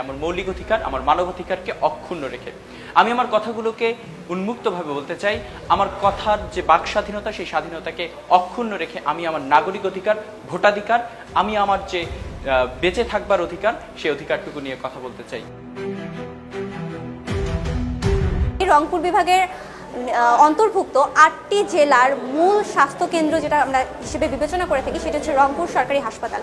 আমার মৌলিক অধিকার, আমার মানবাধিকারকে অক্ষুণ্ণ রেখে আমি আমার কথাগুলোকে উন্মুক্তভাবে বলতে চাই। আমার কথার যে বাক স্বাধীনতা, সেই স্বাধীনতাকে অক্ষুণ্ণ রেখে আমি আমার নাগরিক অধিকার, ভোটাধিকার, আমি আমার যে বেঁচে থাকবার অধিকার, সেই অধিকারটুকু নিয়ে কথা বলতে চাই। রংপুর বিভাগের অন্তর্ভুক্ত 8টি জেলার মূল স্বাস্থ্যকেন্দ্র যেটা আমরা হিসেবে বিবেচনা করে থাকি সেটা হচ্ছে রংপুর সরকারি হাসপাতাল।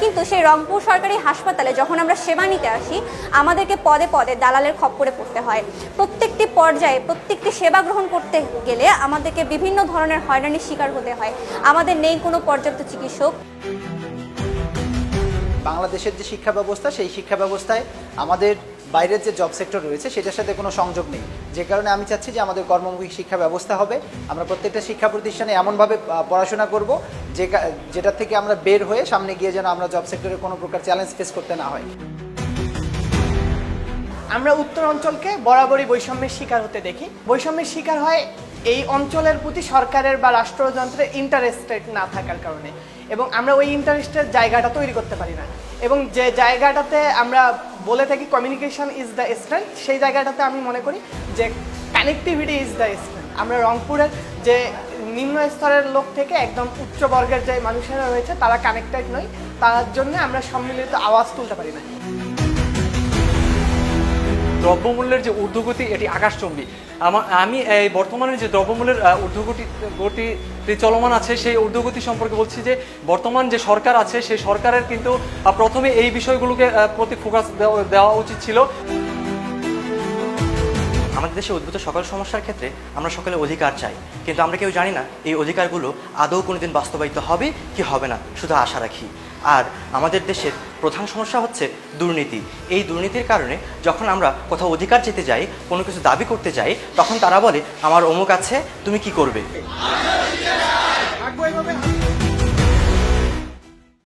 কিন্তু সেই রংপুর সরকারি হাসপাতালে যখন আমরা সেবা নিতে আসি আমাদেরকে পদে পদে দালালের খপ্পরে পড়তে হয়। প্রত্যেকটি পর্যায়ে প্রত্যেকটি সেবা গ্রহণ করতে গেলে আমাদেরকে বিভিন্ন ধরনের হয়রানির শিকার হতে হয়। আমাদের নেই কোনো পর্যাপ্ত চিকিৎসক। বাংলাদেশের যে শিক্ষা ব্যবস্থা, সেই শিক্ষা ব্যবস্থায় আমাদের বাইরের যে জব সেক্টর রয়েছে সেটার সাথে কোনো সংযোগ নেই, যে কারণে আমি চাচ্ছি যে আমাদের কর্মমুখী শিক্ষা ব্যবস্থা হবে। আমরা প্রত্যেকটা শিক্ষা প্রতিষ্ঠানে এমনভাবে পড়াশোনা করব যেটা থেকে আমরা বের হয়ে সামনে গিয়ে যেন আমরা জব সেক্টরে কোনো প্রকার চ্যালেঞ্জ ফেস করতে না হয়। আমরা উত্তর অঞ্চলকে বরাবরই বৈষম্যের শিকার হতে দেখি। বৈষম্যের শিকার হয় এই অঞ্চলের প্রতি সরকারের বা রাষ্ট্রযন্ত্রের ইন্টারেস্টেড না থাকার কারণে, এবং আমরা ওই ইন্টারেস্টের জায়গাটা তৈরি করতে পারি না। এবং যে জায়গাটাতে আমরা বলে থাকি কমিউনিকেশন ইজ দ্য স্ট্রেংথ, সেই জায়গাটাতে আমি মনে করি যে কানেক্টিভিটি ইজ দ্য স্ট্রেংথ। আমরা রংপুরের যে নিম্ন স্তরের লোক থেকে একদম উচ্চ বর্গের যে মানুষেরা রয়েছে তারা কানেক্টেড নয়, তার জন্য আমরা সম্মিলিত আওয়াজ তুলতে পারি না। দ্রব্যমূল্যের যে ঊর্ধ্বগতি এটি আকাশচম্বী। আমি এই বর্তমানে যে দ্রব্যমূল্যের ঊর্ধ্বগতি চলমান আছে সেই ঊর্ধ্বগতি সম্পর্কে বলছি যে বর্তমান যে সরকার আছে সেই সরকারের কিন্তু প্রথমে এই বিষয়গুলোকে প্রতি ফোকাস দেওয়া উচিত ছিল। আমাদের দেশে উদ্ভূত সকল সমস্যার ক্ষেত্রে আমরা সকলে অধিকার চাই, কিন্তু আমরা কেউ জানি না এই অধিকারগুলো আদৌ কোনোদিন বাস্তবায়িত হবে কি হবে না, শুধু আশা রাখি। আর আমাদের দেশের প্রধান সমস্যা হচ্ছে দুর্নীতি। এই দুর্নীতির কারণে যখন আমরা কোথাও অধিকার যেতে যাই, কোনো কিছু দাবি করতে যাই, তখন তারা বলে আমার অমুক আছে, তুমি কি করবে।